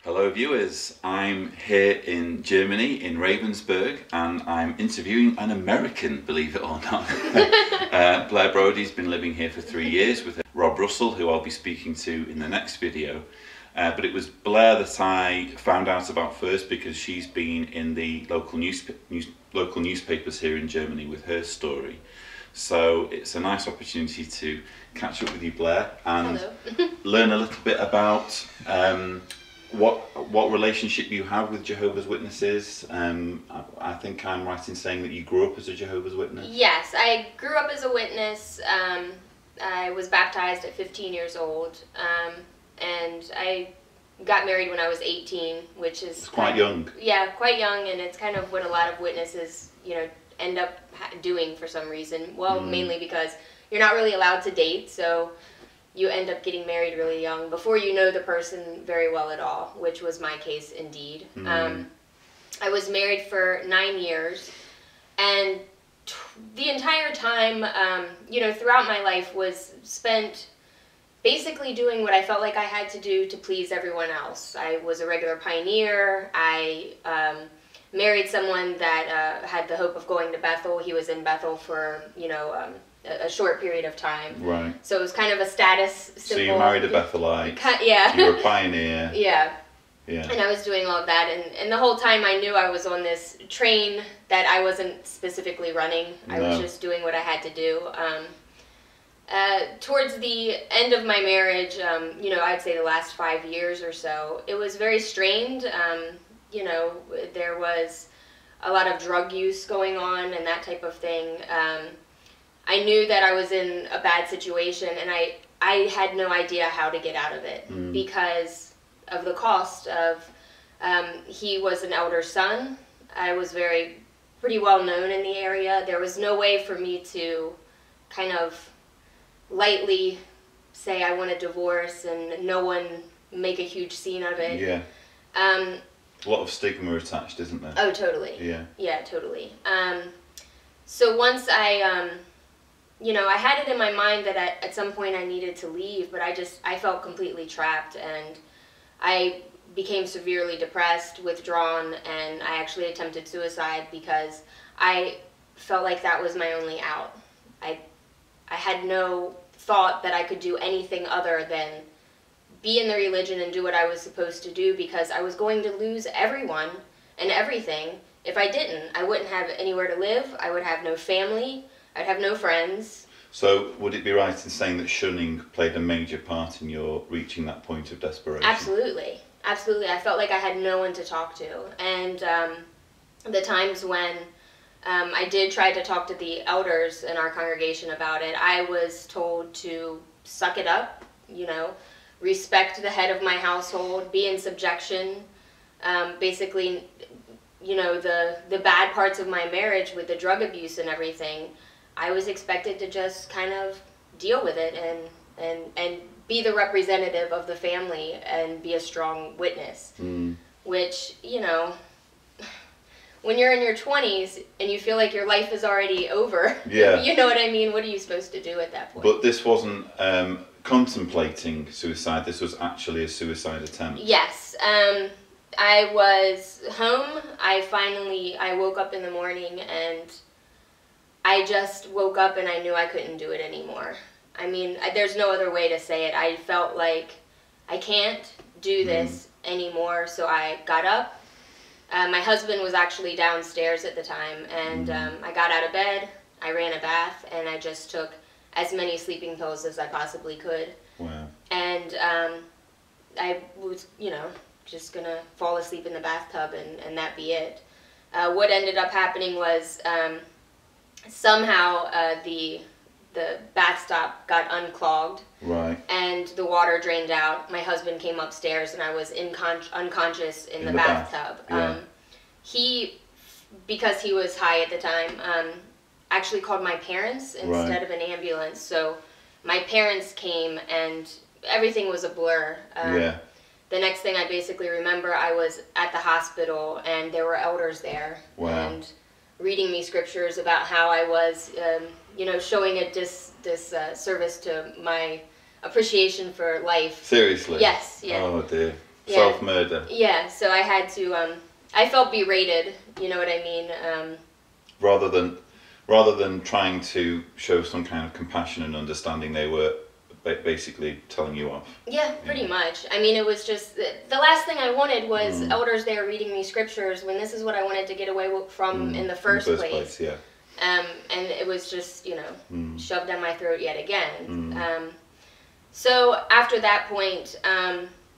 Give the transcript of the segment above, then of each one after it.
Hello viewers, I'm here in Germany, in Ravensburg, and I'm interviewing an American, believe it or not. Blair Brodie's been living here for 3 years with Rob Russell, who I'll be speaking to in the next video. But it was Blair that I found out about first because she's been in the local newspapers here in Germany with her story. So it's a nice opportunity to catch up with you, Blair, and learn a little bit about what relationship you have with Jehovah's Witnesses. I think I'm right in saying that you grew up as a Jehovah's Witness? Yes, I grew up as a witness. I was baptized at 15 years old, and I got married when I was 18, which is it's quite young. Yeah, quite young, and it's kind of what a lot of witnesses, you know, end up doing for some reason. Well, mainly because you're not really allowed to date, so you end up getting married really young before you know the person very well at all, which was my case indeed. I was married for 9 years, and the entire time, you know, throughout my life was spent basically doing what I felt like I had to do to please everyone else. I was a regular pioneer. I married someone that had the hope of going to Bethel. He was in Bethel for, you know, a short period of time. Right. So it was kind of a status symbol. So you married a Bethelite. Yeah. You were a pioneer. Yeah. Yeah. And I was doing all of that, and the whole time I knew I was on this train that I wasn't specifically running. I was just doing what I had to do. Towards the end of my marriage, you know, I'd say the last 5 years or so, it was very strained. You know, there was a lot of drug use going on and that type of thing. I knew that I was in a bad situation, and I had no idea how to get out of it because of the cost of, he was an elder son. I was pretty well known in the area. There was no way for me to kind of lightly say I want a divorce and no one make a huge scene of it. Yeah. A lot of stigma attached, isn't there? Oh, totally. Yeah. Yeah, totally. So once you know, I had it in my mind that at some point I needed to leave, but I felt completely trapped, and I became severely depressed, withdrawn, and I actually attempted suicide because I felt like that was my only out. I had no thought that I could do anything other than be in the religion and do what I was supposed to do, because I was going to lose everyone and everything if I didn't. I wouldn't have anywhere to live. I would have no family. I'd have no friends. So would it be right in saying that shunning played a major part in your reaching that point of desperation? Absolutely. Absolutely. I felt like I had no one to talk to. And the times when I did try to talk to the elders in our congregation about it, I was told to suck it up, you know, respect the head of my household, be in subjection. Basically, you know, the bad parts of my marriage with the drug abuse and everything, I was expected to just kind of deal with it and be the representative of the family and be a strong witness. Which, you know, when you're in your 20s and you feel like your life is already over, you know what I mean? What are you supposed to do at that point? But this wasn't contemplating suicide, this was actually a suicide attempt. Yes. I was home. I woke up in the morning, and I just woke up and I knew I couldn't do it anymore. I mean, there's no other way to say it. I felt like I can't do this anymore, so I got up. My husband was actually downstairs at the time, and I got out of bed, I ran a bath, and I just took as many sleeping pills as I possibly could. Wow. And I was, you know, just gonna fall asleep in the bathtub and that be it. What ended up happening was somehow the bath stop got unclogged. Right. And the water drained out. My husband came upstairs, and I was unconscious in the bathtub. He, because he was high at the time, actually called my parents instead of an ambulance. So my parents came, and everything was a blur. The next thing I basically remember, I was at the hospital, and there were elders there. Wow. And reading me scriptures about how I was you know, showing a service to my appreciation for life. Seriously? Yes, yeah. Oh dear. Yeah. Self-murder. Yeah, so I had to, I felt berated, you know what I mean? Rather than trying to show some kind of compassion and understanding, they were basically telling you off. Yeah, pretty much. I mean, it was just, the last thing I wanted was elders there reading me scriptures when this is what I wanted to get away from in the first place. Yeah. And it was just, you know, shoved down my throat yet again. So after that point,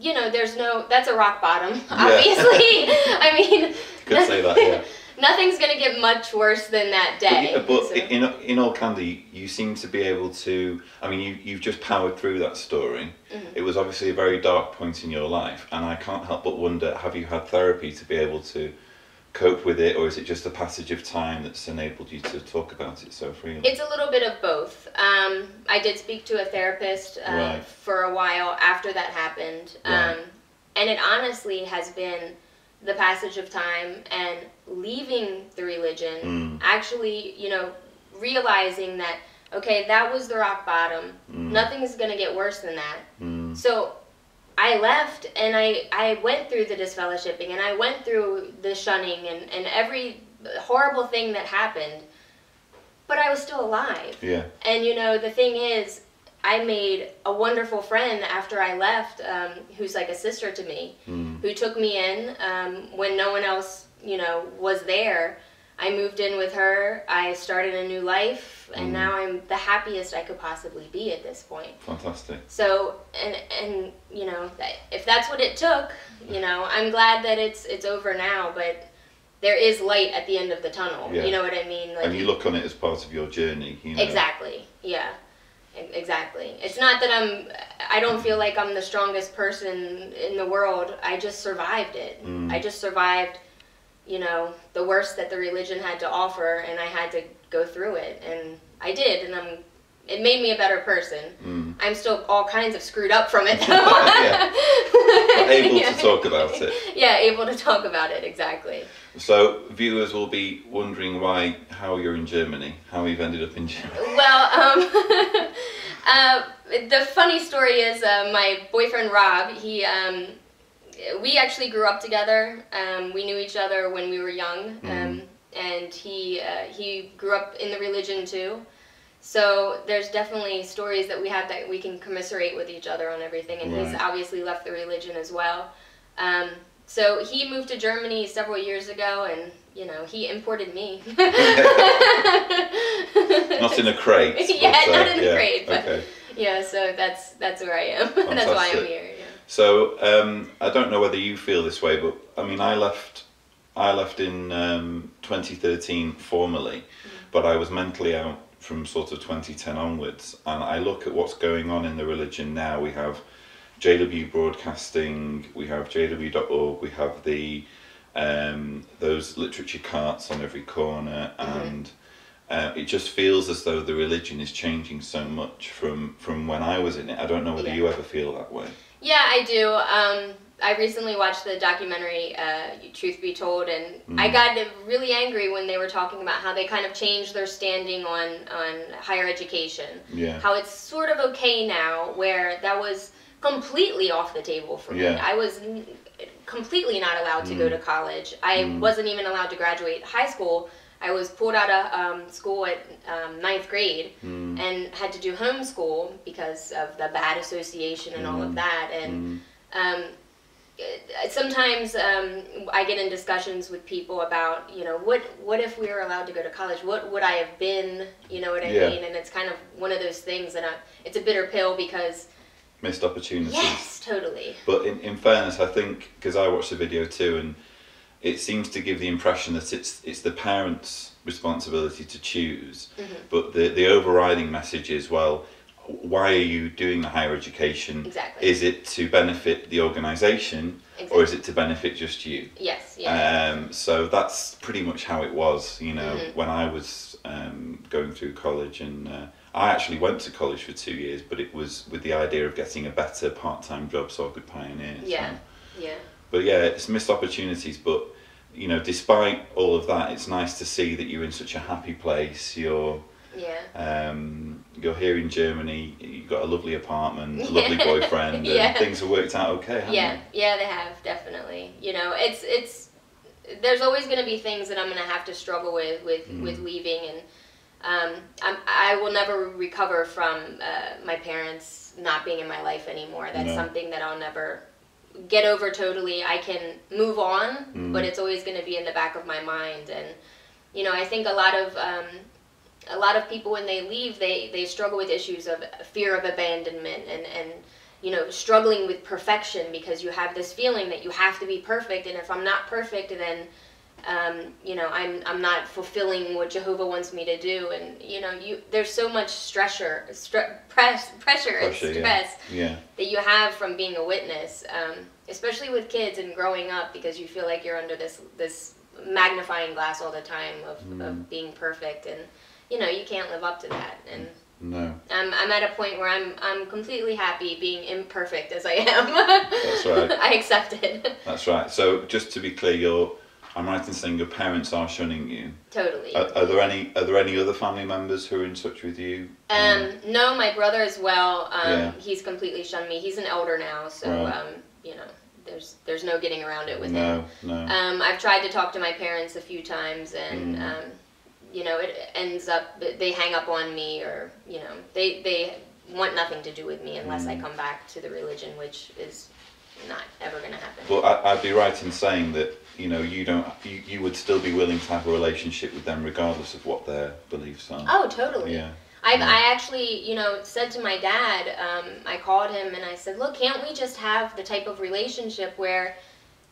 you know, that's a rock bottom, obviously. I mean, could say that, yeah. Nothing's going to get much worse than that day. But so. in all candor, you seem to be able to, I mean, you've just powered through that story. It was obviously a very dark point in your life, and I can't help but wonder, have you had therapy to be able to cope with it, or is it just a passage of time that's enabled you to talk about it so freely? It's a little bit of both. I did speak to a therapist for a while after that happened, and it honestly has been the passage of time and leaving the religion, actually, you know, realizing that, okay, that was the rock bottom, nothing's going to get worse than that. So I left, and I went through the disfellowshipping, and I went through the shunning and every horrible thing that happened, but I was still alive. Yeah. And, you know, the thing is, I made a wonderful friend after I left, who's like a sister to me, who took me in when no one else, you know, was there. I moved in with her, I started a new life, and now I'm the happiest I could possibly be at this point. Fantastic. So, and you know, if that's what it took, you know, I'm glad that it's over now, but there is light at the end of the tunnel, you know what I mean? Like, and you look on it as part of your journey, you know? Exactly, yeah. Exactly. It's not that I don't feel like I'm the strongest person in the world. I just survived it. I just survived, you know, the worst that the religion had to offer, and I had to go through it, and I did, and it made me a better person. I'm still all kinds of screwed up from it, though. But able to talk about it. Yeah, able to talk about it, exactly. So viewers will be wondering how you're in Germany, how you've ended up in Germany. Well, the funny story is my boyfriend Rob, we actually grew up together. We knew each other when we were young, and he grew up in the religion too. So there's definitely stories that we have that we can commiserate with each other on everything, and he's obviously left the religion as well. So he moved to Germany several years ago, and, you know, he imported me. Not in a crate. Yeah, not in a crate, but yeah, so that's where I am. That's why I'm here. Yeah. So I don't know whether you feel this way, but I mean, I left in 2013 formally, but I was mentally out from sort of 2010 onwards, and I look at what's going on in the religion now. We have JW Broadcasting, we have JW.org, we have the those literature carts on every corner, and it just feels as though the religion is changing so much from when I was in it. I don't know whether you ever feel that way. Yeah, I do. I recently watched the documentary Truth Be Told, and I got really angry when they were talking about how they kind of changed their standing on higher education. Yeah. How it's sort of okay now, where that was completely off the table for me. I was completely not allowed to go to college. I wasn't even allowed to graduate high school. I was pulled out of school at 9th grade and had to do homeschool because of the bad association and all of that. And sometimes I get in discussions with people about, you know, what if we were allowed to go to college? What would I have been? You know what I mean? And it's kind of one of those things that it's a bitter pill because missed opportunities. Yes, totally. But in fairness, I think, because I watched the video too, and it seems to give the impression that it's the parents' responsibility to choose, but the overriding message is, well, why are you doing the higher education? Exactly. Is it to benefit the organisation, or is it to benefit just you? Yes. Yeah. So that's pretty much how it was, you know, when I was going through college, and I actually went to college for 2 years, but it was with the idea of getting a better part-time job so I could pioneer. Yeah. So. Yeah. But yeah, it's missed opportunities, but you know, despite all of that, it's nice to see that you're in such a happy place. You're Yeah. You're here in Germany. You've got a lovely apartment, a lovely boyfriend, and things have worked out okay, haven't they? Yeah, they have, definitely. You know, it's there's always going to be things that I'm going to have to struggle with leaving, and I will never recover from my parents not being in my life anymore. That's something that I'll never get over totally. I can move on, but it's always going to be in the back of my mind. And you know, I think a lot of people, when they leave, they struggle with issues of fear of abandonment and you know, struggling with perfection, because you have this feeling that you have to be perfect, and if I'm not perfect, then you know, I'm not fulfilling what Jehovah wants me to do. And you know, there's so much pressure and stress that you have from being a witness, especially with kids and growing up, because you feel like you're under this magnifying glass all the time of being perfect, and you know, you can't live up to that. And no, I'm at a point where I'm completely happy being imperfect as I am. That's right. I accept it. That's right. So just to be clear, I'm right in saying your parents are shunning you. Totally. Are there any other family members who are in touch with you? No, my brother as well. He's completely shunned me. He's an elder now, so you know, there's no getting around it with him. No. I've tried to talk to my parents a few times, and you know, it ends up they hang up on me, or you know, they want nothing to do with me unless I come back to the religion, which is not ever going to happen. Well, I'd be right in saying that, you know, you would still be willing to have a relationship with them regardless of what their beliefs are. Oh, totally. Yeah. I actually, you know, said to my dad, I called him and I said, look, can't we just have the type of relationship where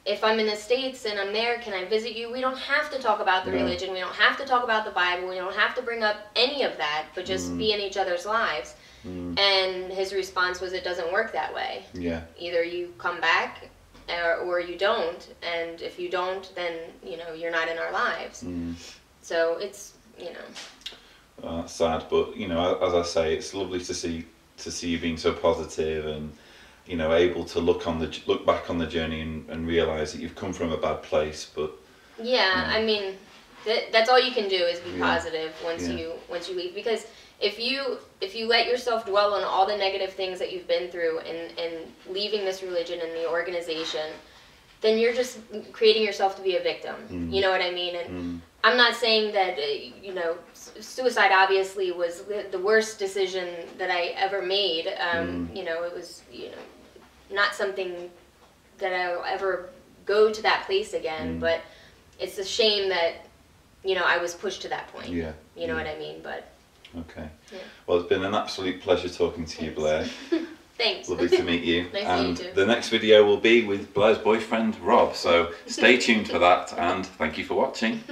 if I'm in the States and I'm there, can I visit you? We don't have to talk about the religion. We don't have to talk about the Bible. We don't have to bring up any of that, but just be in each other's lives. And his response was, it doesn't work that way. Yeah. Either you come back or you don't. And if you don't, then, you know, you're not in our lives. So it's, you know. Well, that's sad, but, you know, as I say, it's lovely to see you being so positive and, you know, able to look back on the journey and realise that you've come from a bad place, but... Yeah, I mean, that's all you can do is be positive once you leave, because if you let yourself dwell on all the negative things that you've been through and leaving this religion and the organization, then you're just creating yourself to be a victim. You know what I mean? And I'm not saying that, you know, suicide obviously was the worst decision that I ever made. You know, it was, you know, not something that I'll ever go to that place again, but it's a shame that, you know, I was pushed to that point. Yeah. You know what I mean? But okay. Yeah. Well, it's been an absolute pleasure talking to you, Blair. Thanks. Lovely to meet you. Nice to meet you too. The next video will be with Blair's boyfriend, Rob. So stay tuned for that, and thank you for watching.